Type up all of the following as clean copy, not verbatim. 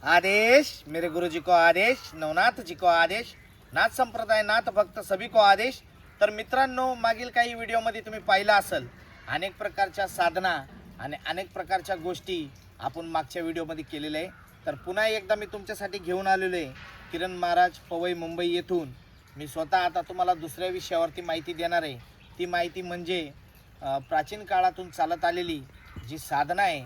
आदेश मेरे गुरुजी को आदेश, नवनाथ जी को आदेश, नाथ संप्रदाय नाथ भक्त सभी को आदेश। तर मित्रांनो, मागील काही व्हिडिओमध्ये तुम्ही पाहिलं असेल अनेक प्रकारच्या साधना आणि अनेक प्रकारच्या गोष्टी आपण मागच्या व्हिडिओमध्ये केलेल्या आहे। तर पुन्हा एकदा मी तुमच्यासाठी घेऊन आलेलो आहे किरण महाराज पवई मुंबई येथून। मी स्वतः आता तुम्हाला दुसऱ्या विषयावरती माहिती देणार आहे। ती माहिती म्हणजे प्राचीन काळातून चालत आलेली जी साधना आहे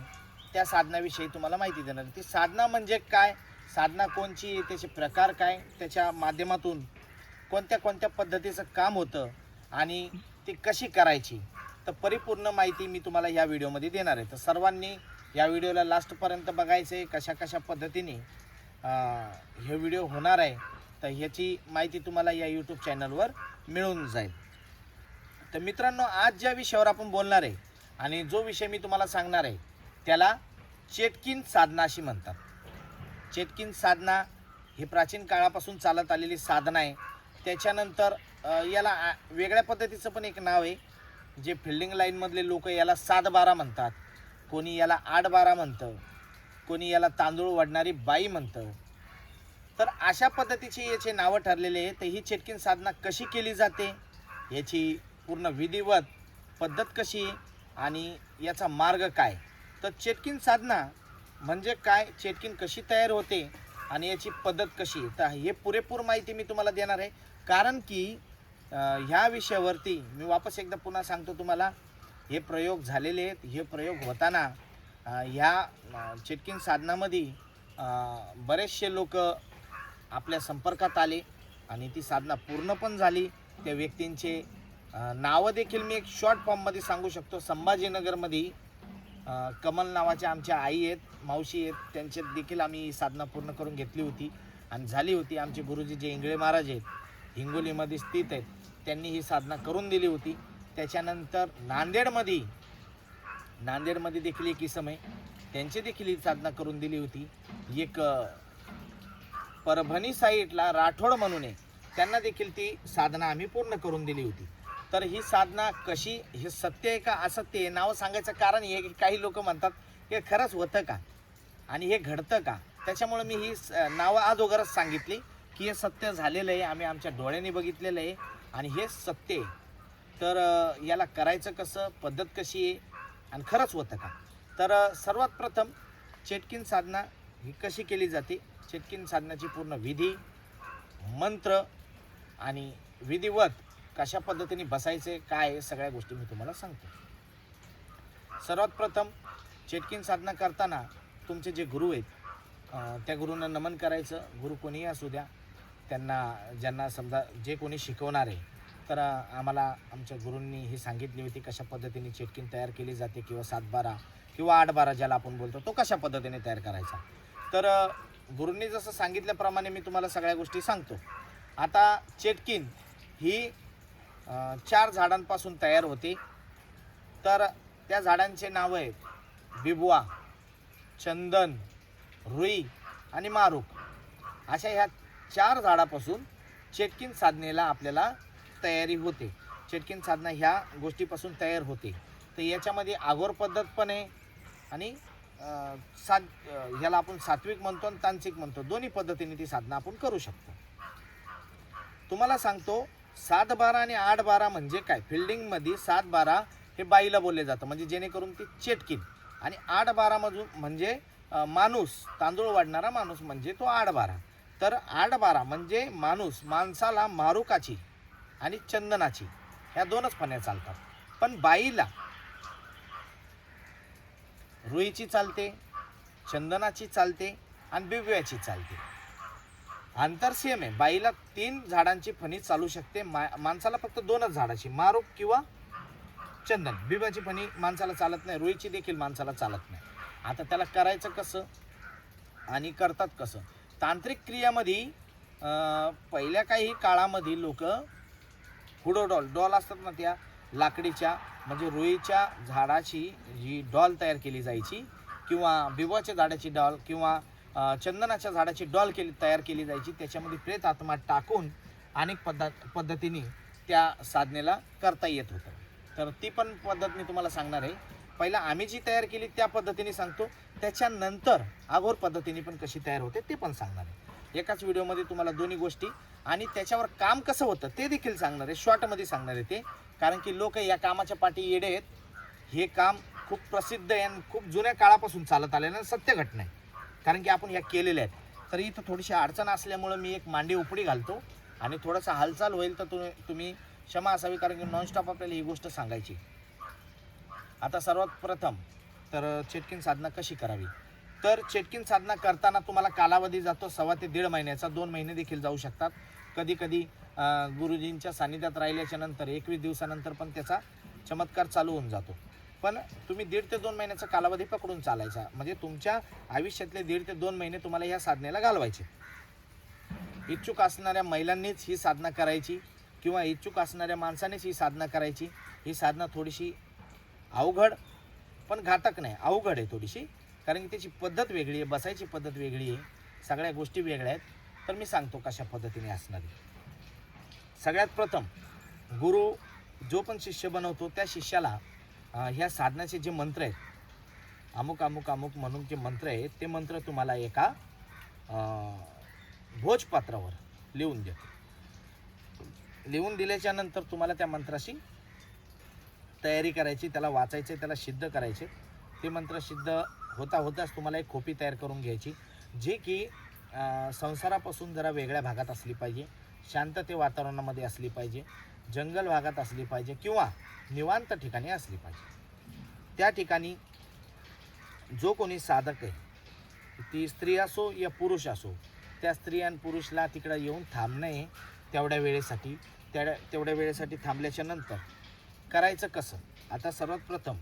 त्या साधनाविषयी तुम्हाला माहिती देणार। ती साधना म्हणजे काय, साधना कोणची, त्याचे प्रकार काय, त्याच्या माध्यमातून कोणत्या कोणत्या पद्धतीचं काम होतं आणि ती कशी करायची, तर परिपूर्ण माहिती मी तुम्हाला या व्हिडिओमध्ये देणार आहे। तर सर्वांनी या व्हिडिओला लास्टपर्यंत बघायचं आहे। कशा कशा पद्धतीने हे व्हिडिओ होणार आहे तर ह्याची माहिती तुम्हाला या यूट्यूब चॅनलवर मिळून जाईल। तर मित्रांनो, आज ज्या विषयावर आपण बोलणार आहे आणि जो विषय मी तुम्हाला सांगणार आहे त्याला चेटकीन साधना अशी म्हणतात। चेटकीन साधना ही प्राचीन काळापासून चालत आलेली साधना आहे। त्याच्यानंतर याला वेगळ्या पद्धतीचं पण एक नाव आहे, जे फिल्डिंग लाईनमधले लोक याला 7-12 म्हणतात, कोणी याला 8-12 म्हणतं, कोणी याला तांदूळ वाढणारी बाई म्हणतं। तर अशा पद्धतीचे याचे नावं ठरलेले आहे। तर ही चेटकीन साधना कशी केली जाते, याची पूर्ण विधिवत पद्धत कशी आणि याचा मार्ग काय, तर चेटकीन साधना म्हणजे काय, चेटकीन कशी तयार होते आणि याची पद्धत कशी, तर हे पुरेपूर माहिती मी तुम्हाला देणार आहे। कारण की ह्या विषयावरती मी वापस एकदा पुन्हा सांगतो तुम्हाला, हे प्रयोग झालेले आहेत। हे प्रयोग होताना ह्या चेटकीन साधनामध्ये बरेचसे लोक आपल्या संपर्कात आले आणि ती साधना पूर्ण पण झाली। त्या व्यक्तींचे नावं देखील मी एक शॉर्ट फॉर्ममध्ये सांगू शकतो। संभाजीनगरमध्ये कमल नावाच्या आमच्या आई आहेत, मावशी आहेत, त्यांच्यात देखील आम्ही ही साधना पूर्ण करून घेतली होती आणि झाली होती। आमचे गुरुजी जे इंगळे महाराज आहेत, हिंगोलीमध्ये स्थित आहेत, त्यांनी ही साधना करून दिली होती। त्याच्यानंतर नांदेडमध्ये देखील एक इसम आहे, त्यांची देखील ही साधना करून दिली होती। एक परभणी साईडला राठोड म्हणून आहे, त्यांना देखील ती साधना आम्ही पूर्ण करून दिली होती। तर ही साधना कशी, हे सत्य आहे का असत्य आहे, नाव सांगायचं कारण हे की काही लोक म्हणतात की खरंच होतं का आणि हे घडतं का, त्याच्यामुळे मी ही नावं अगोदरच सांगितली की हे सत्य झालेलं आहे, आम्ही आमच्या डोळ्यांनी बघितलेलं आहे आणि हे सत्य आहे। तर याला करायचं कसं, पद्धत कशी आहे आणि खरंच होतं का। तर सर्वात प्रथम चेटकीन साधना ही कशी केली जाते, चेटकीन साधनाची पूर्ण विधी, मंत्र आणि विधिवत कशा पद्धतीने बसायचे काय, सगळ्या गोष्टी मी तुम्हाला सांगतो। सर्वात प्रथम चेटकीन साधना करताना तुमचे जे गुरु आहेत त्या गुरूंना नमन करायचं। गुरु कोणीही असू द्या, त्यांना ज्यांना समजा जे कोणी शिकवणार आहे, तर आम्हाला आमच्या गुरूंनी ही सांगितली होती कशा पद्धतीने चेटकीन तयार केली जाते, किंवा 7-12 किंवा 8-12 ज्याला आपण बोलतो तो कशा पद्धतीने तयार करायचा। तर गुरूंनी जसं सांगितल्याप्रमाणे मी तुम्हाला सगळ्या गोष्टी सांगतो। आता चेटकीन ही 4 झाडांपासून तयार होते। तर त्या झाडांचे नाव आहेत बिबवा, चंदन, रुई आणि मारूक। अशा ह्या 4 झाडापासून चेटकीन साधनेला आपल्याला तयारी होते। चेटकीन साधना ह्या गोष्टीपासून तयार होते। तर याच्यामध्ये आगोर पद्धत पण आहे आणि ह्याला आपण सात्विक म्हणतो आणि तांत्रिक म्हणतो, दोन्ही पद्धतीने ती साधना आपण करू शकतो। तुम्हाला सांगतो 7-12 आणि 8-12 म्हणजे काय। फिल्डिंगमध्ये 7-12 हे बाईला बोलले जातं, म्हणजे जेणेकरून ती चेटकीन, आणि 8-12 मधून म्हणजे माणूस, तांदूळ वाढणारा माणूस म्हणजे तो 8-12। तर 8-12 म्हणजे माणसाला मारुकाची आणि चंदनाची ह्या 2च फण्या चालतात, पण बाईला रुईची चालते, चंदनाची चालते आणि बिबव्याची चालते। अंतर सेम आहे, बाईला 3 झाडांची फणी चालू शकते, माणसाला फक्त 2च झाडाची, मारूक किंवा चंदन। बिबव्याची फणी माणसाला चालत नाही, रुईची देखील माणसाला चालत नाही। आता त्याला करायचं कसं आणि करतात कसं। तांत्रिक क्रियामध्ये पहिल्या काही काळामध्ये लोक डॉल असतात ना, त्या लाकडीच्या म्हणजे रुईच्या झाडाची जी डॉल तयार केली जायची, किंवा बिबवाच्या झाडाची डॉल किंवा चंदनाच्या झाडाची डॉल तयार केली जायची। त्याच्यामध्ये प्रेत आत्मा टाकून अनेक पद्धतीने त्या साधनेला करता येत होतं। तर ती पण पद्धत मी तुम्हाला सांगणार आहे। पहिला आम्ही जी तयार केली त्या पद्धतीने सांगतो, त्याच्यानंतर अघोर पद्धतीने पण कशी तयार होते ते पण सांगणार आहे. एकाच व्हिडिओमध्ये तुम्हाला दोन्ही गोष्टी आणि त्याच्यावर काम कसं होतं ते देखील सांगणार आहे, शॉर्टमध्ये सांगणार आहे ते. कारण की लोक या कामाच्या पाठी येडे आहेत. हे काम खूप प्रसिद्ध आहे आणि खूप जुन्या काळापासून चालत आलेलं सत्य घटना आहे, कारण की आपण ह्या केलेल्या आहेत. तर इथं थोडीशी अडचण असल्यामुळं मी एक मांडी उपडी घालतो आणि थोडंसं हालचाल होईल तर तुम्ही क्षमा असावी, कारण की नॉनस्टॉप आपल्याला ही गोष्ट सांगायची. आता सर्वात प्रथम तर चेटकीन साधना कशी करावी. तर चेटकीन साधना करताना तुम्हाला कालावधी जातो 1.5 ते 1.5 महिन्याचा, 2 महिने देखील जाऊ शकतात. कधी कधी गुरुजींच्या सानिध्यात राहिल्याच्या नंतर 21 दिवसानंतर पण त्याचा चमत्कार चालू होऊन जातो. पण तुम्ही 1.5 ते 2 महिन्याचा कालावधी पकडून चालायचा, म्हणजे तुमच्या आयुष्यातले 1.5 ते 2 महिने तुम्हाला ह्या साधनेला घालवायचे. इच्छुक असणाऱ्या महिलांनीच ही साधना करायची किंवा इच्छुक असणाऱ्या माणसानेच ही साधना करायची. ही साधना थोडीशी अवघड पण घातक नाही, अवघड आहे थोडीशी, कारण की त्याची पद्धत वेगळी आहे, बसायची पद्धत वेगळी आहे, सगळ्या गोष्टी वेगळ्या आहेत. तर मी सांगतो कशा पद्धतीने असणार आहे. सगळ्यात प्रथम गुरु जो पण शिष्य बनवतो त्या शिष्याला ह्या साधनाचे जे मंत्र आहेत, अमुक अमुक अमुक म्हणून जे मंत्र आहेत, ते मंत्र तुम्हाला एका भोजपत्रावर लिहून देतो. लिहून दिल्याच्या नंतर तुम्हाला त्या मंत्राशी तयारी करायची, त्याला वाचायचे, त्याला सिद्ध करायचे. ते मंत्र सिद्ध होता होताच तुम्हाला एक खोपी तयार करून घ्यायची, जे की संसारापासून जरा वेगळ्या भागात असली पाहिजे, शांतते वातावरणामध्ये असली पाहिजे, जंगल भागात असली पाहिजे किंवा निवांत ठिकाणी असली पाहिजे. त्या ठिकाणी जो कोणी साधक आहे, ती स्त्री असो या पुरुष असो, त्या स्त्री आणि पुरुषला तिकडं येऊन थांबणे तेवढ्या वेळेसाठी थांबल्याच्या नंतर करायचं कसं. आता सर्वात प्रथम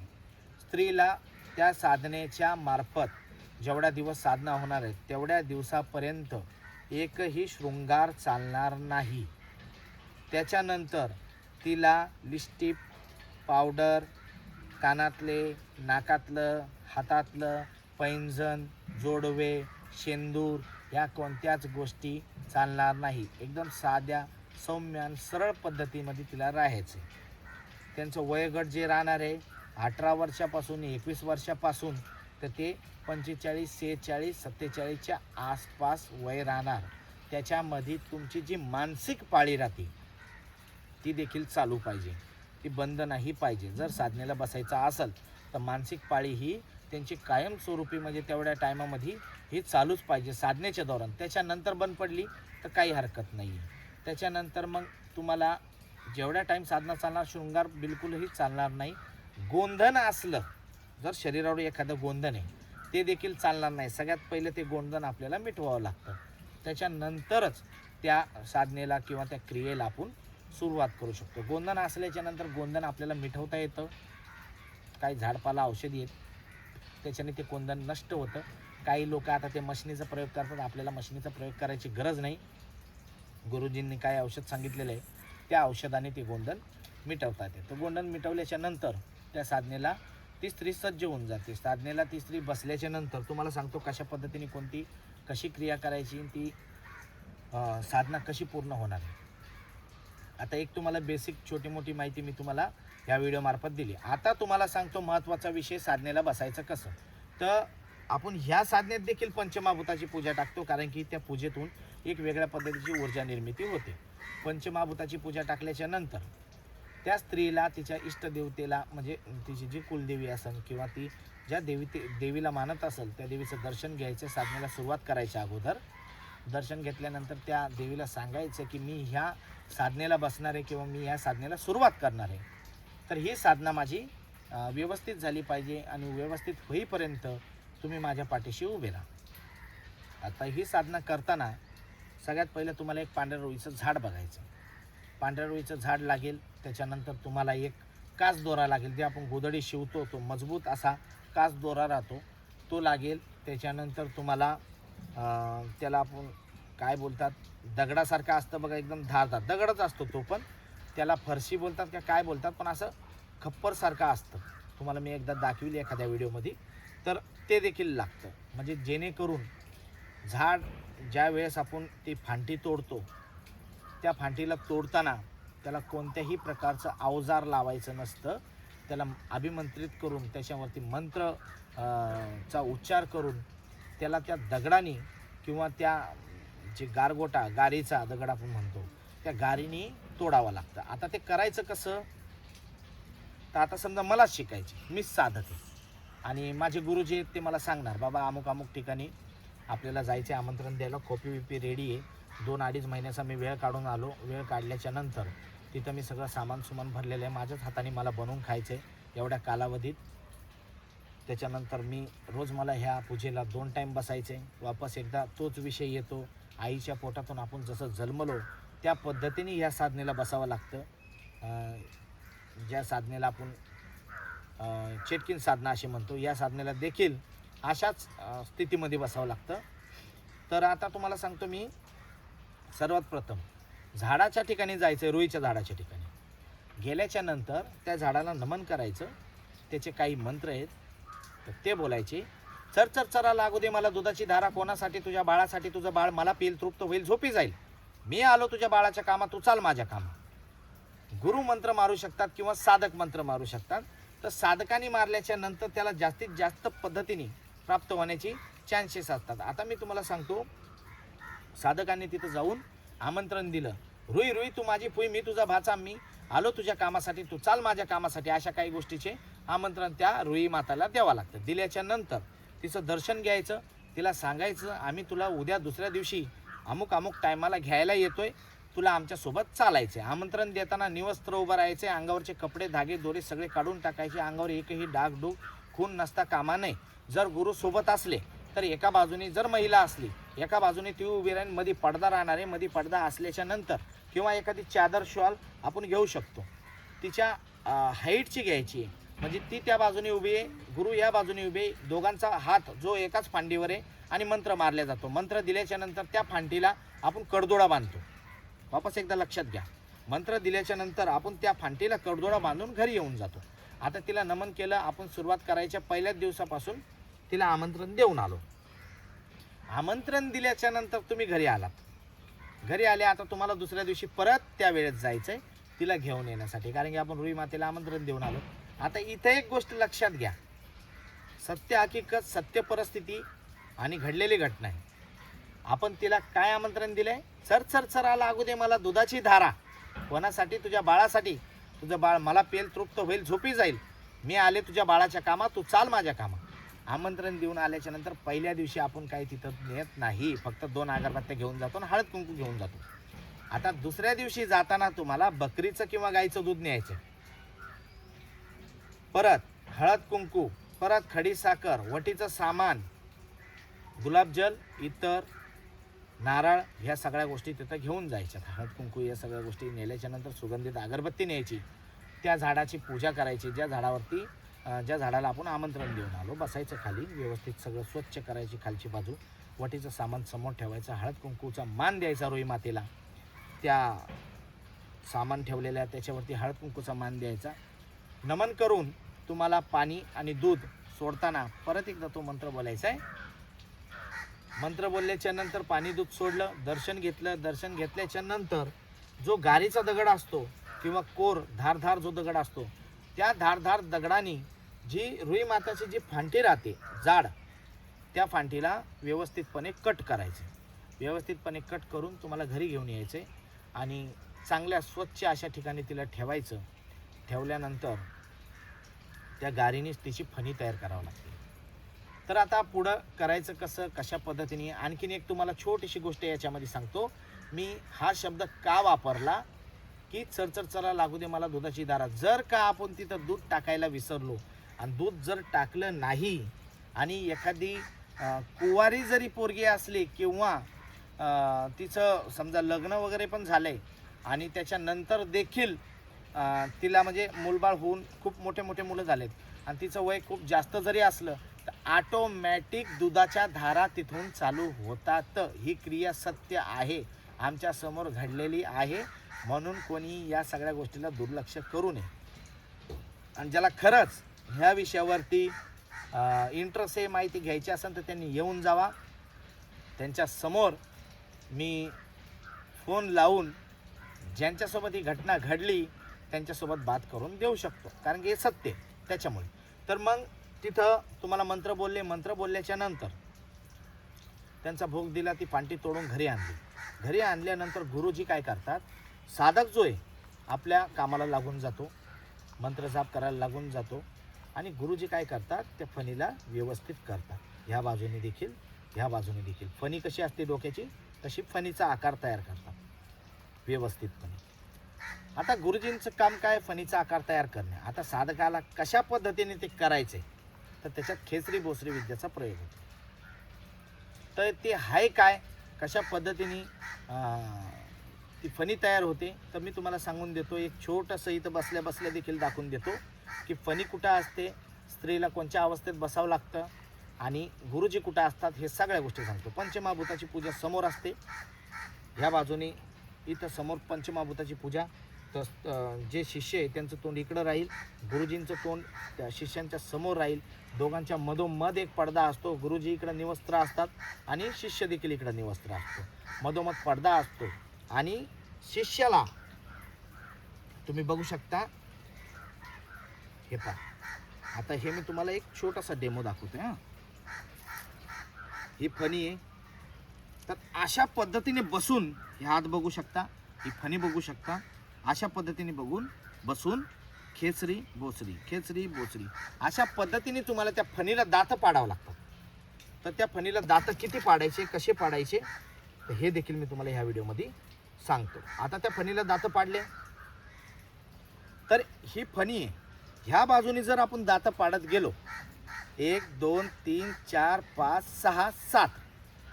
स्त्रीला त्या साधनेच्या मार्फत जेवढा दिवस साधना होणार आहे तेवढ्या दिवसापर्यंत एकही शृंगार चालणार नाही. त्याच्यानंतर तिला लिपस्टिक, पावडर, कानातले, नाकातलं, हातातलं पैंजण, जोडवे, शेंदूर या कोणत्याच गोष्टी चालणार नाही. एकदम साध्या, सौम्य आणि सरळ पद्धतीमध्ये तिला राहायचं. त्यांचं वयोगट जे राहणार आहे 18 वर्षापासून 21 वर्षापासून तर ते 45, 46, 47च्या आसपास वय राहणार. त्याच्यामध्ये तुमची जी मानसिक पाळी राहते ती देखील चालू पाहिजे, ती बंद नाही पाहिजे. जर साधनेला बसायचं असेल तर मानसिक पाळी ही त्यांची कायमस्वरूपी म्हणजे तेवढ्या टायमामध्ये ही चालूच पाहिजे साधनेच्या दौरान. त्याच्यानंतर बंद पडली तर काही हरकत नाही. त्याच्यानंतर मग तुम्हाला जेवढा टाईम साधना चालणार, शृंगार बिलकुलही चालणार नाही. गोंधन असलं, जर शरीरावर एखादं गोंधन आहे ते देखील चालणार नाही. सगळ्यात पहिले ते गोंधन आपल्याला मिटवावं लागतं. त्याच्यानंतरच त्या साधनेला किंवा त्या क्रियेला आपण सुरुवात करू शकतो. गोंधन असल्याच्या नंतर गोंधन आपल्याला मिटवता येतं. काही झाडपाला औषधी आहेत त्याच्याने ते गोंधन नष्ट होतं. काही लोक आता ते मशनीचा प्रयोग करतात, आपल्याला मशनीचा प्रयोग करायची गरज नाही. गुरुजींनी काय औषध सांगितलेलं आहे त्या औषधाने ते गोंधन मिटवता येते. तर गोंधन मिटवल्याच्या नंतर त्या साधनेला ती स्त्री सज्ज होऊन जाते. साधनेला ती स्त्री बसल्याच्या नंतर तुम्हाला सांगतो कशा पद्धतीने कशी क्रिया करायची, ती साधना कशी पूर्ण होणार आहे. आता एक तुम्हाला बेसिक छोटी मोठी माहिती मी तुम्हाला या व्हिडिओमार्फत दिली. आता तुम्हाला सांगतो महत्त्वाचा विषय, साधनेला बसायचं कसं. तर आपण ह्या साधनेत देखील पंचमहाभूताची पूजा टाकतो, कारण की त्या पूजेतून एक वेगळ्या पद्धतीची ऊर्जा निर्मिती होते. पंचमहाभूताची पूजा टाकल्याच्या नंतर त्या स्त्रीला तिच्या इष्टदेवतेला, म्हणजे तिची जी कुलदेवी असेल किंवा ती ज्या देवीला मानत असेल त्या देवीचं दर्शन घ्यायचं. साधनेला सुरुवात करायच्या अगोदर दर्शन घेतल्यानंतर त्या देवीला सांगायचं की मी ह्या साधनेला बसणार आहे किंवा मी ह्या साधनेला सुरुवात करणार आहे. तर ही साधना माझी व्यवस्थित झाली पाहिजे आणि व्यवस्थित होईपर्यंत तुम्ही माझ्या पाठीशी उभे राहा. आता ही साधना करताना सगळ्यात पहिलं तुम्हाला एक पांढऱ्या रुईचं झाड बघायचं. पांढऱ्या रुईचं झाड लागेल. त्याच्यानंतर तुम्हाला एक कास दोरा लागेल, जे आपण गोधडी शिवतो तो मजबूत असा कास दोरा राहतो तो लागेल. त्याच्यानंतर तुम्हाला त्याला आपण काय बोलतात, दगडासारखा असतं बघा, एकदम धारदार दगडच असतो तो, पण त्याला फरशी बोलतात का काय बोलतात, पण असं खप्परसारखं असतं. तुम्हाला मी एकदा दाखविले एखाद्या व्हिडिओमध्ये. तर ते देखील लागतं, म्हणजे जेणेकरून झाड ज्या वेळेस आपण ती फांटी तोडतो त्या फांटीला तोडताना त्याला कोणत्याही प्रकारचं अवजार लावायचं नसतं. त्याला अभिमंत्रित करून त्याच्यावरती मंत्र चा उच्चार करून त्याला त्या दगडाने किंवा त्या जे गारगोटा गारीचा दगड आपण म्हणतो त्या गारीने तोडावं लागतं. आता ते करायचं कसं, तर आता समजा मलाच शिकायचे, मीच साधक आहे आणि माझे गुरुजी आहेत ते मला सांगणार, बाबा अमुक अमुक ठिकाणी आपल्याला जायचे, आमंत्रण द्यायला कॉपी विपी रेडी आहे. 2-2.5 महिन्याचा मी वेळ काढून आलो. वेळ काढल्याच्या नंतर तिथं मी सगळं सामान सुमान भरलेलं आहे, माझ्याच हाताने मला बनवून खायचं आहे एवढ्या कालावधीत. त्याच्यानंतर मी रोज मला ह्या पूजेला 2 टाईम बसायचे. वापस एकदा तोच विषय येतो, आईच्या पोटातून आपण जसं जन्मलो त्या पद्धतीने ह्या साधनेला बसावं लागतं. ज्या साधनेला आपण चेटकीन साधना अशी म्हणतो, या साधनेला देखील अशाच स्थितीमध्ये बसावं लागतं. तर आता तुम्हाला सांगतो मी, सर्वात प्रथम झाडाच्या ठिकाणी जायचं, रुईच्या झाडाच्या ठिकाणी गेल्याच्या नंतर त्या झाडाला नमन करायचं. त्याचे काही मंत्र आहेत तर ते बोलायचे. चर चर चरा लागू दे मला दुधाची धारा, कोणासाठी? तुझ्या बाळासाठी. तुझं बाळ मला पिईल, तृप्त होईल, झोपी जाईल. मी आलो तुझ्या बाळाच्या कामात, तू चाल माझ्या कामात. गुरु मंत्र मारू शकतात किंवा साधक मंत्र मारू शकतात. तर साधकाने मारल्याच्या नंतर त्याला जास्तीत जास्त पद्धतीने प्राप्त होण्याची चान्सेस असतात. आता मी तुम्हाला सांगतो, साधकांनी तिथं जाऊन आमंत्रण दिलं, रुई रुई तू माझी फुई, मी तुझा भाचा, मी आलो तुझ्या कामासाठी, तू चाल माझ्या कामासाठी. अशा काही गोष्टीचे आमंत्रण त्या रुई माताला द्यावं लागतं. दिल्याच्या नंतर तिचं दर्शन घ्यायचं, तिला सांगायचं आम्ही तुला उद्या दुसऱ्या दिवशी अमुक अमुक टायमाला घ्यायला येतोय, तुला आमच्यासोबत चालायचं आहे. आमंत्रण देताना निवस्त्र उभं राहायचे, अंगावरचे कपडे धागे दोरे सगळे काढून टाकायचे, अंगावर एकही डागडूग खून नसता कामा नये. जर गुरु सोबत असले तर एका बाजूने, जर महिला असली एका बाजूने ती उभी राहील, मध्ये पडदा राहणार आहे. मध्ये पडदा असल्याच्या नंतर किंवा एखादी चादर शॉल आपण घेऊ शकतो, तिच्या हाईटची घ्यायची आहे, म्हणजे ती त्या बाजूने उभी आहे, गुरु या बाजूने उभे, दोघांचा हात जो एकाच फांदीवर आहे आणि मंत्र मारला जातो. मंत्र दिल्याच्या नंतर त्या फांदीला आपण कडदोडा बांधतो. वापस एकदा लक्षात घ्या, मंत्र दिल्याच्या नंतर आपण त्या फांदीला कडदोडा बांधून घरी येऊन जातो. आता तिला नमन केलं, आपण सुरुवात करायच्या पहिल्याच दिवसापासून तिला आमंत्रण देऊन आलो. आमंत्रण दिल्याच्या नंतर तुम्ही घरी आलात, घरी आले, आता तुम्हाला दुसऱ्या दिवशी परत त्या वेळेत जायचं आहे तिला घेऊन येण्यासाठी, कारण की आपण रुई मातेला आमंत्रण देऊन आलो. आता इथे एक गोष्ट लक्षात घ्या, सत्य हकीकत, सत्य परिस्थिती आणि घडलेली घटना आहे. आपण तिला काय आमंत्रण दिलंय? चर चर चरा लागू दे मला दुधाची धारा, कोणासाठी? तुझ्या बाळासाठी. तुझं बाळ मला पेल, तृप्त होईल, झोपी जाईल. मी आले तुझ्या बाळाच्या कामात, तू चाल माझ्या कामात. आमंत्रण देऊन आल्याच्या नंतर पहिल्या दिवशी आपण काही तिथं नेत नाही, फक्त 2 अगरबत्त्या घेऊन जातो आणि हळद कुंकू घेऊन जातो. आता दुसऱ्या दिवशी जाताना तुम्हाला बकरीचं किंवा गाईचं दूध न्यायचं, परत हळद कुंकू, परत खडी साखर, वटीचं सामान, गुलाबजल, इतर नारळ, ह्या सगळ्या गोष्टी तिथं घेऊन जायच्या. हळद कुंकू या सगळ्या गोष्टी नेल्याच्या नंतर सुगंधित अगरबत्ती न्यायची, त्या झाडाची पूजा करायची, ज्या झाडावरती ज्या झाडाला आपण आमंत्रण देऊन आलो. बसायचं खाली, व्यवस्थित सगळं स्वच्छ करायची खालची बाजू, वटीचं सामान समोर ठेवायचं, हळद कुंकूचा मान द्यायचा रुई मातेला, त्या सामान ठेवलेल्या त्याच्यावरती हळद कुंकूचा मान द्यायचा. नमन करून तुम्हाला पाणी आणि दूध सोडताना परत एकदा तो मंत्र बोलायचा आहे. मंत्र बोलल्याच्या नंतर पाणी दूध सोडलं, दर्शन घेतलं. दर्शन घेतल्याच्या नंतर जो गारीचा दगड असतो किंवा कोर धारधार जो दगड असतो, त्या धारधार दगडाने जी रुई माताची जी फांटी राहते जाड, त्या फांटीला व्यवस्थितपणे कट करायचे. व्यवस्थितपणे कट करून तुम्हाला घरी घेऊन यायचे आणि चांगल्या स्वच्छ अशा ठिकाणी तिला ठेवायचं. ठेवल्यानंतर त्या गारीनेच तिची फणी तयार करावं लागते. तर आता पुढं करायचं कसं, कशा पद्धतीने, आणखीन एक तुम्हाला छोटीशी गोष्ट याच्यामध्ये सांगतो. मी हा शब्द का वापरला की चरचर चरा लागू दे मला दुधाची धारा. जर का आपण तिथं दूध टाकायला विसरलो आणि दूध जर टाकलं नाही आणि एखादी कुवारी जरी पोरगी असली किंवा तिचं समजा लग्न वगैरे पण झालंय आणि त्याच्यानंतर देखील तिला म्हणजे मूलबाळ होऊन खूप मोठे मोठे मुलं झालेत आणि तिचं वय खूप जास्त जरी असलं तर ऑटोमॅटिक दुधाच्या धारा तिथून चालू होतात. ही क्रिया सत्य आहे, आमच्या समोर घडलेली आहे. म्हणून कोणी या सगळ्या गोष्टीला दुर्लक्ष करू नये. आणि ज्याला खरंच ह्या विषयावरती इंटरेस्ट आहे, माहिती घ्यायची असेल तर त्यांनी येऊन जावा. त्यांच्या समोर मी फोन लावून ज्यांच्यासोबत ही घटना घडली त्यांच्यासोबत बात करून देऊ शकतो, कारण की हे सत्य आहे त्याच्यामुळे. तर मग तिथं तुम्हाला मंत्र बोलले, मंत्र बोलल्याच्या नंतर त्यांचा भोग दिला, ती पांटी तोडून घरी आणली. घरी आणल्यानंतर गुरुजी काय करतात, साधक जो आहे आपल्या कामाला लागून जातो, मंत्र जाप करायला लागून जातो आणि गुरुजी काय करतात, त्या फणीला व्यवस्थित करतात. ह्या बाजूने देखील, ह्या बाजूने देखील. फणी कशी असते डोक्याची, तशी फणीचा आकार तयार करतात व्यवस्थितपणे. आता गुरुजींचं काम काय, फणीचा आकार तयार करणे. आता साधकाला कशा पद्धतीने ते करायचे, तर त्याच्यात खेचरी बोसरी विद्येचा प्रयोग होतो. तर ते आहे काय, कशा पद्धतीने ती फणी तयार होते, तर मी तुम्हाला सांगून देतो. एक छोटंसं इथं बसल्या बसल्या देखील दाखवून देतो की फणी कुठं असते, स्त्रीला कोणत्या अवस्थेत बसावं लागतं आणि गुरुजी कुठं असतात, हे सगळ्या गोष्टी सांगतो. पंचमहाभूताची पूजा समोर असते, ह्या बाजूने इथं समोर पंचमहाभूताची पूजा. तर जे शिष्य आहे त्यांचं तोंड इकडं राहील, गुरुजींचं तोंड त्या शिष्यांच्या समोर राहील. दोघांच्या मधोमध एक पडदा असतो. गुरुजी इकडं निवस्त्र असतात आणि शिष्य देखील इकडं निवस्त्र असतो. मधोमध पडदा असतो आणि शिष्याला तुम्ही बघू शकता. हे पहा, आता हे मी तुम्हाला एक छोटासा डेमो दाखवतोय. ही फणी आहे. तर अशा पद्धतीने बसून, हे हात बघू शकता, ही फणी बघू शकता, अशा पद्धतीने बसून खेचरी बोचरी, खेचरी बोचरी, अशा पद्धतीने तुम्हाला त्या फणीला दात पाडावं लागतात. तर त्या फणीला दात किती पाडायचे, कसे पाडायचे, तर हे देखील मी तुम्हाला ह्या व्हिडिओमध्ये सांगतो. आता त्या फणीला दात पाडले, तर ही फणी आहे. ह्या बाजूने जर आपण दात पाडत गेलो, 1 2 3 4 5 6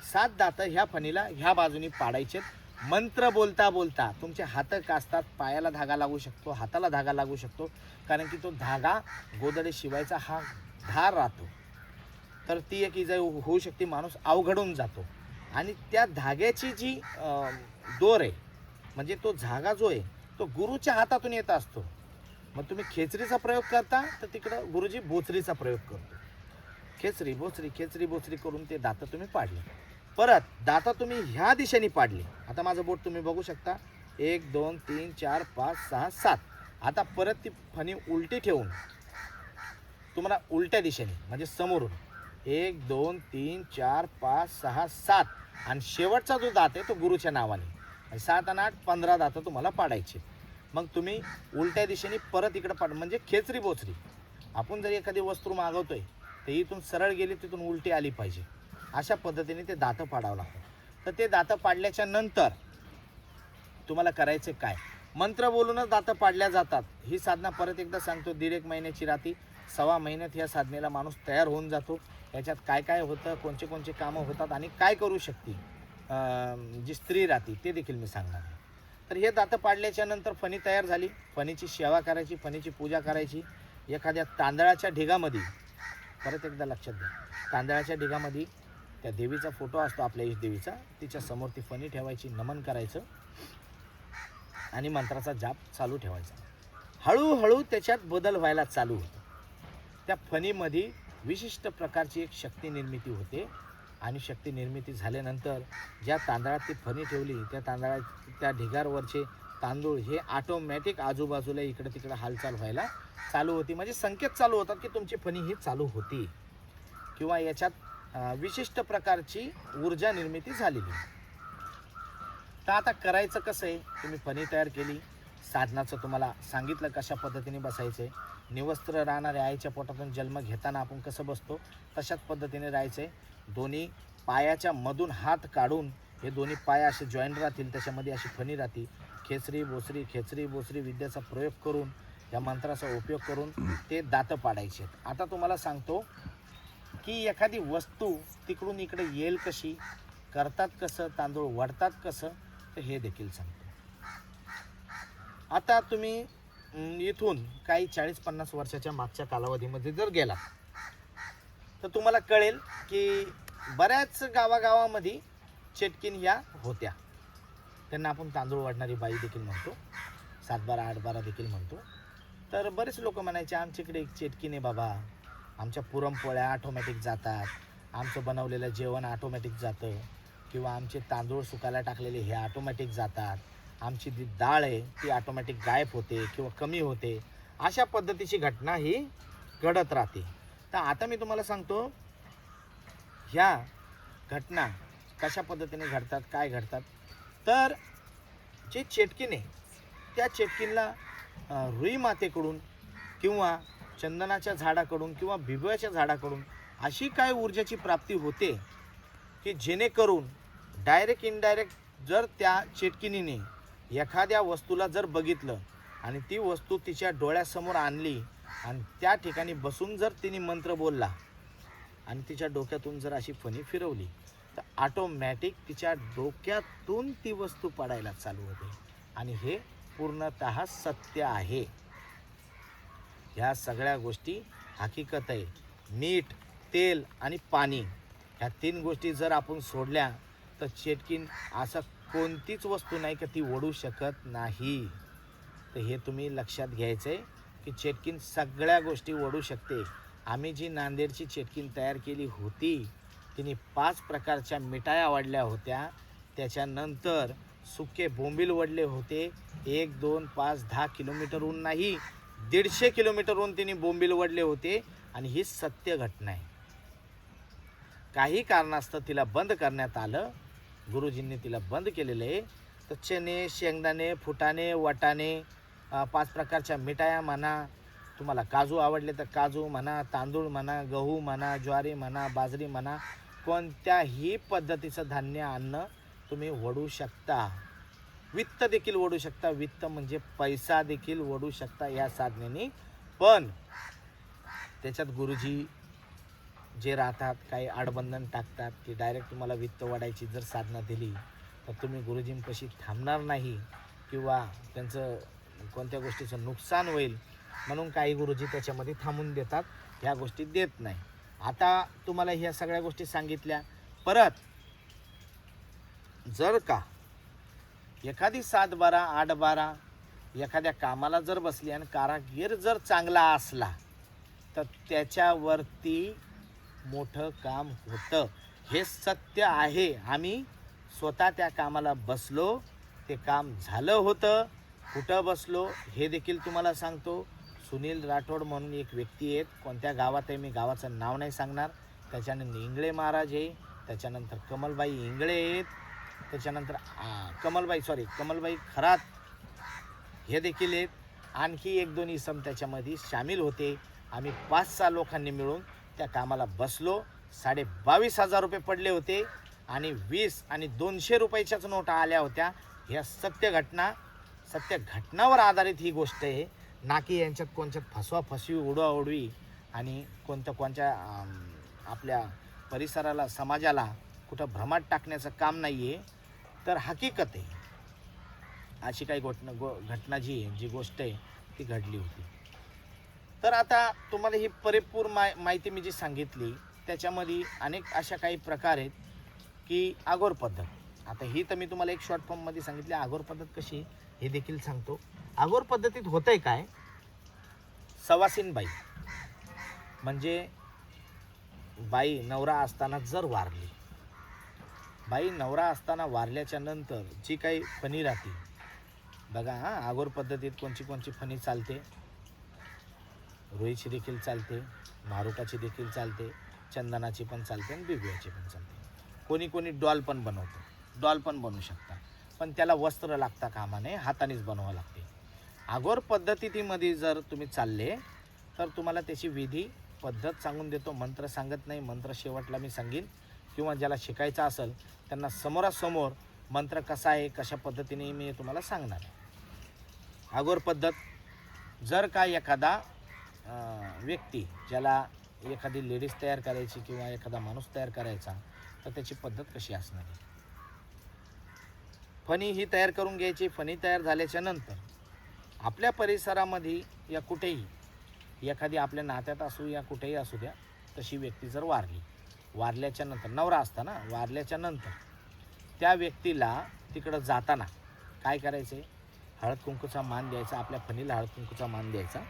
7 दात ह्या फणीला ह्या बाजूने पाडायचे. मंत्र बोलता बोलता तुमचे हात कासतात, पायाला धागा लागू शकतो, हाताला धागा लागू शकतो, कारण की तो धागा गोदडे शिवायचा हा धार राहतो. तर ती एक इजा होऊ शकते, माणूस अवघडून जातो. आणि त्या धाग्याची जी दोर आहे, म्हणजे तो धागा जो आहे तो गुरुच्या हातातून येत असतो. मग तुम्ही खेचरीचा प्रयोग करता, तर तिकडं गुरुजी बोचरीचा प्रयोग करतो. खेचरी बोचरी, खेचरी बोचरी करून ते दात तुम्ही पाडले. परत दात तुम्ही ह्या दिशेने पाडले. आता माझं बोट तुम्ही बघू शकता, 1 2 3 4 5 6 7. आता परत ती फणी उलटी ठेवून तुम्हाला उलट्या दिशेने, म्हणजे समोरून 1 2 3 4 5 6 7 आणि शेवटचा जो दात आहे तो गुरुच्या नावाने, आणि 7 आणि 8 15 दात तुम्हाला पाडायचे. मग तुम्ही उलट्या दिशेने परत इकडे पाड, म्हणजे खेचरी बोचरी. आपण जर एखादी वस्तू मागवतोय, तर इथून सरळ गेली, तिथून उलटी आली पाहिजे. अशा पद्धतीने ते दात पाडावं लागतं. तर ते दात पाडल्याच्या नंतर तुम्हाला करायचे काय, मंत्र बोलूनच दात पाडल्या जातात. ही साधना परत एकदा सांगतो, 1.5 महिन्याची राहती. 1.25 महिन्यात ह्या साधनेला माणूस तयार होऊन जातो. याच्यात काय काय होतं, कोणचे कोणचे कामं होतात आणि काय करू शकते जी स्त्री राहते, ते देखील मी सांगणार आहे. तर हे दात पाडल्याच्या नंतर फणी तयार झाली. फणीची सेवा करायची, फणीची पूजा करायची. एखाद्या तांदळाच्या ढिगामध्ये, परत एकदा लक्षात द्या, तांदळाच्या ढिगामध्ये त्या देवीचा फोटो असतो, आपल्या इष्ट देवीचा, तिच्या समोर ती फणी ठेवायची, नमन करायचं आणि मंत्राचा जाप चालू ठेवायचा. हळूहळू त्याच्यात बदल व्हायला चालू होतो. त्या फणीमध्ये विशिष्ट प्रकारची एक शक्ती निर्मिती होते आणि शक्ती निर्मिती झाल्यानंतर ज्या तांदळात ती फणी ठेवली, त्या ढिगारवरचे तांदूळ हे ऑटोमॅटिक आजूबाजूला इकडे तिकडे हालचाल व्हायला चालू होती. म्हणजे संकेत चालू होतात की तुमची फणी ही चालू होती किंवा याच्यात विशिष्ट प्रकारची ऊर्जा निर्मिती झालेली. तर आता करायचं कसं आहे, तुम्ही फणी तयार केली, साधनाचं तुम्हाला सांगितलं कशा पद्धतीने बसायचं आहे. निवस्त्र राहणाऱ्या आईच्या पोटातून जन्म घेताना आपण कसं बसतो, तशाच पद्धतीने राहायचं आहे. दोन्ही पायाच्या मधून हात काढून हे दोन्ही पाय असे जॉईंट राहतील, त्याच्यामध्ये अशी फणी राहतील. खेचरी बोचरी विद्याचा प्रयोग करून, या मंत्राचा उपयोग करून ते दात पाडायचे. आता तुम्हाला सांगतो की एखादी वस्तू तिकडून इकडे येईल कशी, करतात कसं, तांदूळ वाढतात कसं, तर हे देखील सांगतो. आता तुम्ही इथून काही 40-50 वर्षाच्या मागच्या कालावधीमध्ये जर गेला, तर तुम्हाला कळेल की बऱ्याच गावागावामध्ये चेटकीन ह्या होत्या. त्यांना आपण तांदूळ वाढणारी बाई देखील म्हणतो, 7-12 8-12 देखील म्हणतो. तर बरेच लोक म्हणायचे, आमच्याकडे एक चेटकीन आहे बाबा, आमच्या पुरणपोळ्या ऑटोमॅटिक जातात, आमचं बनवलेलं जेवण ऑटोमॅटिक जातं, किंवा आमचे तांदूळ सुकायला टाकलेले हे ऑटोमॅटिक जातात, आमची जी डाळ आहे ती ऑटोमॅटिक गायब होते किंवा कमी होते. अशा पद्धतीची घटना ही घडत राहते. तर आता मी तुम्हाला सांगतो ह्या घटना कशा पद्धतीने घडतात, काय घडतात. तर जे चेटकीन आहे त्या चेटकीनला रुई मातेकडून किंवा चंदनाच्या झाडाकडून किंवा बिबव्याच्या झाडाकडून अशी काय ऊर्जेची प्राप्ती होते की जेणेकरून डायरेक्ट इनडायरेक्ट जर त्या चेटकिनीने एखाद्या वस्तूला जर बघितलं आणि ती वस्तू तिच्या डोळ्यासमोर आणली आणि त्या ठिकाणी बसून जर तिने मंत्र बोलला आणि तिच्या डोक्यातून जर अशी फणी फिरवली तर ऑटोमॅटिक तिच्या डोक्यातून ती वस्तू पडायला चालू होते. आणि हे पूर्णतः सत्य आहे. ह्या सगळ्या गोष्टी हकीकत आहे. मीठ, तेल आणि पाणी ह्या 3 गोष्टी जर आपण सोडल्या तर चेटकीन असं कोणतीच वस्तू नाही की ती ओढू शकत नाही. तर हे तुम्ही लक्षात घ्यायचं आहे की चेटकीन सगळ्या गोष्टी ओढू शकते. आम्ही जी नांदेडची चेटकीन तयार केली होती तिने 5 प्रकारच्या मिठाया वाढल्या होत्या. त्याच्यानंतर सुके बोंबील वडले होते. 1, 2, 5, 10 किलोमीटरहून नाही 150 किलोमीटरहून तिने बोंबील वडले होते. आणि ही सत्य घटना आहे. काही कारणास्तव तिला बंद करण्यात आलं, गुरुजींनी तिला बंद केलेलं आहे. तर चणे, शेंगदाणे, फुटाणे, वाटाणे, 5 प्रकारच्या मिठाया म्हणा, तुम्हाला काजू आवडले तर काजू म्हणा, तांदूळ म्हणा, गहू म्हणा, ज्वारी म्हणा, बाजरी म्हणा, कोणत्याही पद्धतीचं धान्य अन्न तुम्ही ओढू शकता. वित्त देखील ओढू शकता. वित्त म्हणजे पैसा देखील ओढू शकता या साधनेने. पण त्याच्यात गुरुजी जे राहतात काही आडबंधन टाकतात की डायरेक्ट तुम्हाला वित्त वाढायची जर साधना दिली तर तुम्ही गुरुजींपाशी थांबणार नाही किंवा त्यांचं कोणत्या गोष्टीचं नुकसान होईल म्हणून काही गुरुजी त्याच्यामध्ये थांबून देतात, ह्या गोष्टी देत नाही. आता तुम्हाला ह्या सगळ्या गोष्टी सांगितल्या. परत जर का एखादी 7-12, 8-12 एखाद्या कामाला जर बसली आणि कारागीर जर चांगला असला तर त्याच्यावरती मोठं काम होतं. हे सत्य आहे. आम्ही स्वतः त्या कामाला बसलो, ते काम झालं होतं. कुठं बसलो हे देखील तुम्हाला सांगतो. सुनील राठोड म्हणून एक व्यक्ती आहेत, कोणत्या गावात आहे मी गावाचं नाव नाही सांगणार. त्याच्यानंतर इंगळे महाराज आहे, त्याच्यानंतर कमलबाई इंगळे आहेत, त्याच्यानंतर कमलबाई खरात हे देखील आहेत. आणखी 1-2 इसम त्याच्यामध्ये सामील होते. आम्ही 5-6 लोकांनी मिळून त्या कामाला बसलो. 22,500 रुपये पडले होते आणि 20 आणि 200 रुपयाच्याच नोटा आल्या होत्या. ह्या सत्य घटनावर आधारित ही गोष्ट आहे, ना की यांच्यात कोणत्यात फसवाफसवी उडवाउडवी आणि कोणत्या आपल्या परिसराला समाजाला कुठं भ्रमात टाकण्याचं काम नाही आहे. तर हकीकत आहे अशी काही घटना जी गोष्ट आहे ती घडली होती. तर आता तुम्हाला ही परिपूर्ण माहिती मी जी सांगितली त्याच्यामध्ये अनेक अशा काही प्रकार आहेत की आगोर पद्धत. आता ही तर मी तुम्हाला एक शॉर्ट फॉर्ममध्ये सांगितली. आगोर पद्धत कशी हे देखील सांगतो. आगोर पद्धतीत होतंय काय, सवासीन बाई म्हणजे बाई नवरा असताना जर वारली, बाई नवरा असताना वारल्याच्या नंतर जी काही फणी राहते बघा, आगोर पद्धतीत कोणची फणी चालते, रुईची देखील चालते, मारुटाची देखील चालते, चंदनाची पण चालते आणि बिबव्याची पण चालते. कोणी डॉल पण बनवतं, डॉल पण बनवू शकता, पण त्याला वस्त्र लागता कामा नये, हातानेच बनवावं लागते. आगोर पद्धतीमध्ये जर तुम्ही चालले तर तुम्हाला त्याची विधी पद्धत सांगून देतो. मंत्र सांगत नाही, मंत्र शेवटला मी सांगेन किंवा ज्याला शिकायचं असेल त्यांना समोरासमोर मंत्र कसा आहे कशा पद्धतीने मी तुम्हाला सांगणार आहे. आगोर पद्धत जर का एखादा व्यक्ती ज्याला एखादी लेडीज तयार करायची किंवा एखादा माणूस तयार करायचा तर त्याची पद्धत कशी असणार आहे. फणी ही तयार करून घ्यायची. फणी तयार झाल्याच्या नंतर आपल्या परिसरामध्ये या कुठेही एखादी आपल्या नात्यात असू या कुठेही असू द्या तशी व्यक्ती जर वारल्याच्या नंतर नवरा असताना वारल्याच्या नंतर त्या व्यक्तीला तिकडं जाताना काय करायचं आहे, हळद कुंकूचा मान द्यायचा. आपल्या फणीला हळद कुंकूचा मान द्यायचा.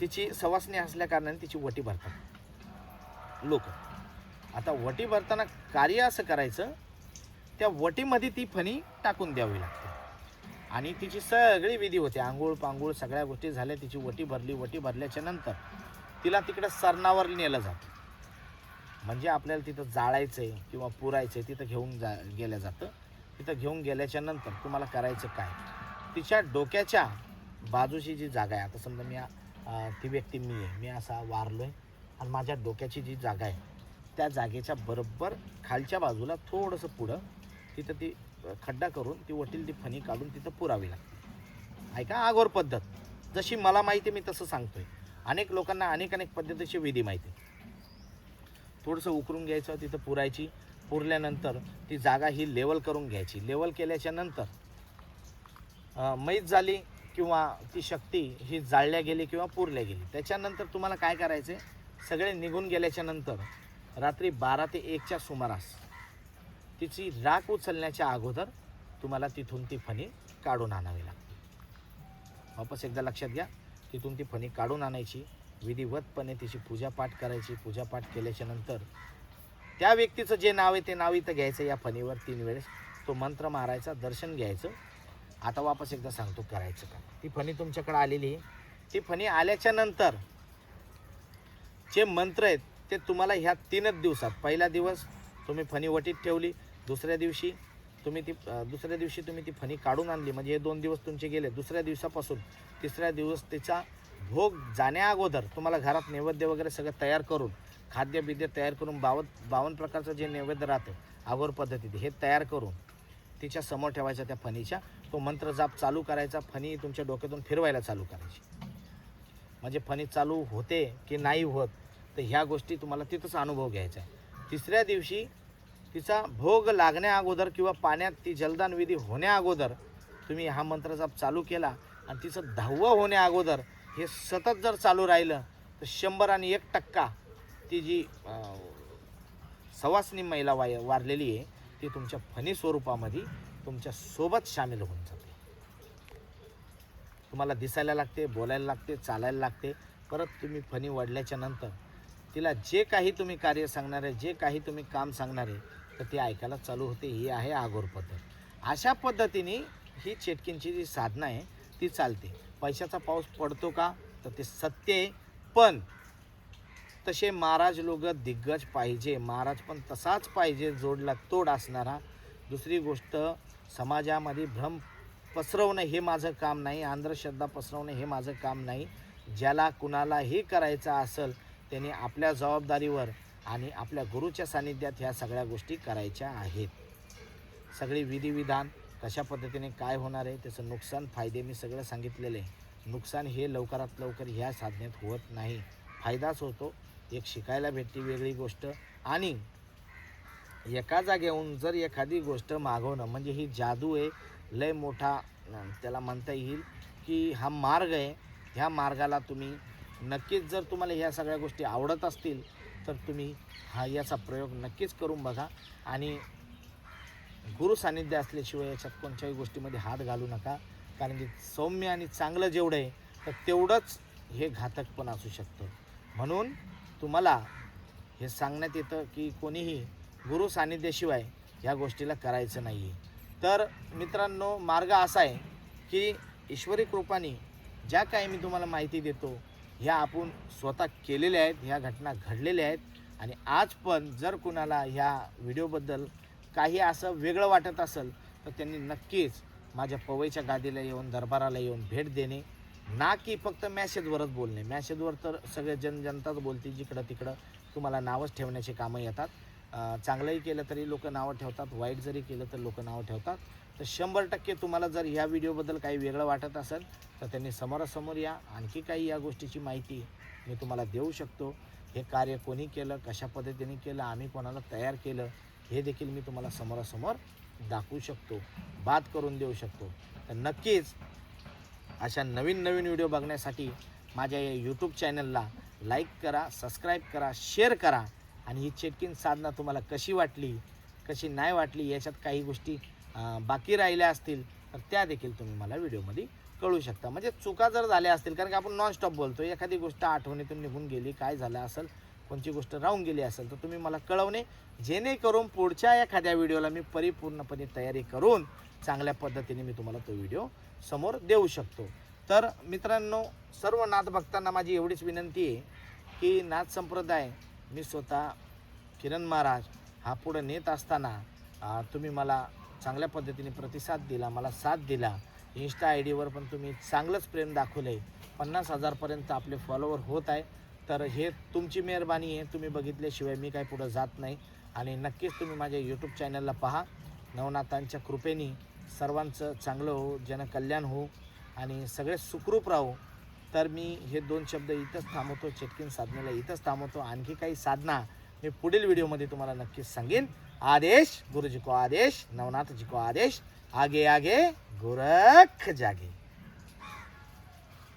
तिची सवासणी असल्या कारणाने तिची वटी भरतात लोक. आता वटी भरताना कार्य असं करायचं त्या वटीमध्ये ती फणी टाकून द्यावी लागते आणि तिची सगळी विधी होते. आंघोळ पांघोळ सगळ्या गोष्टी झाल्या, तिची वटी भरली. वटी भरल्याच्या नंतर तिला तिकडं सरणावर नेलं जातं. म्हणजे आपल्याला तिथं जाळायचं आहे किंवा पुरायचं आहे, तिथं घेऊन गेलं जातं. तिथं घेऊन गेल्याच्या नंतर तुम्हाला करायचं काय, तिच्या डोक्याच्या बाजूची जी जागा आहे, आता समजा ती व्यक्ती मी आहे, मी असा वारलो आहे आणि माझ्या डोक्याची जी जागा आहे त्या जागेच्या बरोबर खालच्या बाजूला थोडंसं पुढं तिथं ती खड्डा करून ती वटील ती फणी काढून तिथं पुरावी लागते. ऐका, आगोर पद्धत जशी मला माहिती मी तसं सांगतोय. अनेक लोकांना अनेक पद्धतीची विधी माहिती. थोडंसं उकरून घ्यायचं, तिथं पुरायची. पुरल्यानंतर ती जागा ही लेवल करून घ्यायची. लेवल केल्याच्या नंतर मैत झाली किंवा ती शक्ती ही जाळल्या गेली किंवा पुरल्या गेली. त्याच्यानंतर तुम्हाला काय करायचं आहे, सगळे निघून गेल्याच्या नंतर रात्री 12 ते 1च्या सुमारास तिची राख उचलण्याच्या अगोदर तुम्हाला तिथून ती फणी काढून आणावी लागते. वापस एकदा लक्षात घ्या, तिथून ती फणी काढून आणायची, विधिवतपणे तिची पूजापाठ करायची. पूजापाठ केल्याच्या नंतर त्या व्यक्तीचं जे नाव आहे ते नाव इथं घ्यायचं या फणीवर 3 वेळेस, तो मंत्र मारायचा, दर्शन घ्यायचं. आता वापस एकदा सांगतो करायचं का. ती फणी तुमच्याकडे आलेली आहे. ती फणी आल्याच्या नंतर जे मंत्र आहेत ते तुम्हाला ह्या 3च दिवसात, पहिला दिवस तुम्ही फणी वटीत ठेवली, दुसऱ्या दिवशी तुम्ही ती फणी काढून आणली, म्हणजे हे 2 दिवस तुमचे गेले. दुसऱ्या दिवसापासून तिसऱ्या दिवस तिचा भोग जाण्या अगोदर तुम्हाला घरात नैवेद्य वगैरे सगळं तयार करून, खाद्यबिद्य तयार करून, 52 प्रकारचं जे नैवेद्य राहतं आगोर पद्धतीत हे तयार करून तिच्या समोर ठेवायचा त्या फणीच्या. तो मंत्र जाप चालू करायचा, फणी तुमच्या डोक्यातून फिरवायला चालू करायची. म्हणजे फणी चालू होते की नाही होत तर ह्या गोष्टी तुम्हाला तिथंच अनुभव घ्यायचा आहे. तिसऱ्या दिवशी तिचा भोग लागण्या अगोदर किंवा पाण्यात ती जलदान विधी होण्या अगोदर तुम्ही हा मंत्र जाप चालू केला आणि तिचं 10वं होण्या अगोदर हे सतत जर चालू राहिलं तर 100 आणि 1% ती जी सवासनी महिला वारलेली आहे ती तुमच्या फणी स्वरूपामध्ये तुमच्या सोबत सामील होऊन जाते. तुम्हाला दिसायला लागते, बोलायला लागते, चालायला लागते. परत तुम्ही फणी वडल्याच्या नंतर तिला जे काही तुम्ही कार्य सांगणार आहे, जे काही तुम्ही काम सांगणार आहे तर ते ऐकायला चालू होते. ही आहे आगोर पद्धत. अशा पद्धतीने ही चेटकींची जी साधना आहे ती चालते. पैशाचा पाऊस पडतो का तर ते सत्य आहे, पण तसे महाराज लोक दिग्गज पाहिजे. महाराज पण तसाच पाहिजे, जोडला तोड असणारा. दुसरी गोष्ट, समाजामध्ये भ्रम पसरवणं हे माझं काम नाही, अंधश्रद्धा पसरवणं हे माझं काम नाही. ज्याला कुणालाही करायचं असेल त्याने आपल्या जबाबदारीवर आणि आपल्या गुरुच्या सानिध्यात ह्या सगळ्या गोष्टी करायच्या आहेत. सगळी विधिविधान कशा पद्धतीने काय होणार आहे, त्याचं नुकसान फायदे मी सगळं सांगितलेलं आहे. नुकसान हे लवकरात लवकर ह्या साधनेत होत नाही, फायदाच होतो. एक शिकायला भेटते वेगळी गोष्ट. आणि एका जागेहून जर एखादी गोष्ट मागवणं म्हणजे ही जादू आहे, लय मोठा त्याला म्हणता येईल की हा मार्ग आहे. ह्या मार्गाला तुम्ही नक्कीच, जर तुम्हाला ह्या सगळ्या गोष्टी आवडत असतील तर तुम्ही याचा प्रयोग नक्कीच करून बघा. आणि गुरु सानिध्य असल्याशिवाय याच्यात कोणत्याही गोष्टीमध्ये हात घालू नका, कारण की सौम्य आणि चांगलं जेवढं आहे तर तेवढंच हे घातक पण असू शकतं. म्हणून तुम्हाला हे सांगण्यात येतं की कोणीही गुरु सानिध्याशिवाय ह्या गोष्टीला करायचं नाही आहे. तर मित्रांनो, मार्ग असा आहे की ईश्वरी कृपाने ज्या काही मी तुम्हाला माहिती देतो ह्या आपण स्वतः केलेल्या आहेत, ह्या घटना घडलेल्या आहेत. आणि आज पण जर कुणाला ह्या व्हिडिओबद्दल काही असं वेगळं वाटत असेल तर त्यांनी नक्कीच माझ्या पवईच्या गादीला येऊन, दरबाराला येऊन भेट देणे, ना की फक्त मॅसेजवरच बोलणे. मॅसेजवर तर सगळे जनताच बोलते, जिकडं तिकडं तुम्हाला नावच ठेवण्याचे कामं येतात. चांगलंही केलं तरी लोक नावं ठेवतात, वाईट जरी केलं तर लोक नावं ठेवतात. तर 100% तुम्हाला जर ह्या व्हिडिओबद्दल काही वेगळं वाटत असेल तर त्यांनी समोरासमोर या. आणखी काही या गोष्टीची माहिती मी तुम्हाला देऊ शकतो. हे कार्य कोणी केलं, कशा पद्धतीने केलं, आम्ही कोणाला तयार केलं हे देखील मी तुम्हाला समोरासमोर दाखवू शकतो, बात करून देऊ शकतो. तर नक्कीच अशा नवीन व्हिडिओ बघण्यासाठी माझ्या या यूट्यूब चॅनलला लाईक करा, सबस्क्राईब करा, शेअर करा. आणि ही चेटकीन साधना तुम्हाला कशी वाटली, कशी नाही वाटली, याच्यात काही गोष्टी बाकी राहिल्या असतील तर त्या देखील तुम्ही मला व्हिडिओमध्ये कळू शकता. म्हणजे चुका जर झाल्या असतील, कारण की आपण नॉनस्टॉप बोलतो, एखादी गोष्ट आठवणीतून निघून गेली, काय झालं असेल कोणती गोष्ट राहून गेली असेल तर तुम्ही मला कळवणे, जेणेकरून पुढच्या एखाद्या व्हिडिओला मी परिपूर्णपणे तयारी करून चांगल्या पद्धतीने मी तुम्हाला तो व्हिडिओ समोर देऊ शकतो. तर मित्रांनो, सर्व नाथ भक्तांना माझी एवढीच विनंती आहे की नाथ संप्रदाय मी स्वतः किरण महाराज हा पुढे नेत असताना तुम्ही मला चांगल्या पद्धतीने प्रतिसाद दिला, मला साथ दिला. इंस्टा आय डीवर पण तुम्ही चांगलंच प्रेम दाखवलं आहे. 50,000पर्यंत आपले फॉलोवर होत आहे. तर हे तुमची मेहरबानी आहे. तुम्ही बघितल्याशिवाय मी काय पुढं जात नाही. आणि नक्कीच तुम्ही माझ्या यूट्यूब चॅनलला पहा. नवनाथांच्या कृपेने सर्वांचं चांगलं हो, जनकल्याण हो आणि सगळे सुखरूप राहो. तर मी हे 2 शब्द इथंच थांबवतो. चेटकिन साधनेला इथंच थांबवतो. आणखी काही साधना मी पुढील व्हिडिओमध्ये तुम्हाला नक्कीच सांगेन. आदेश गुरुजी को आदेश, नवनाथ जी को आदेश. आगे आगे गोरख जागे.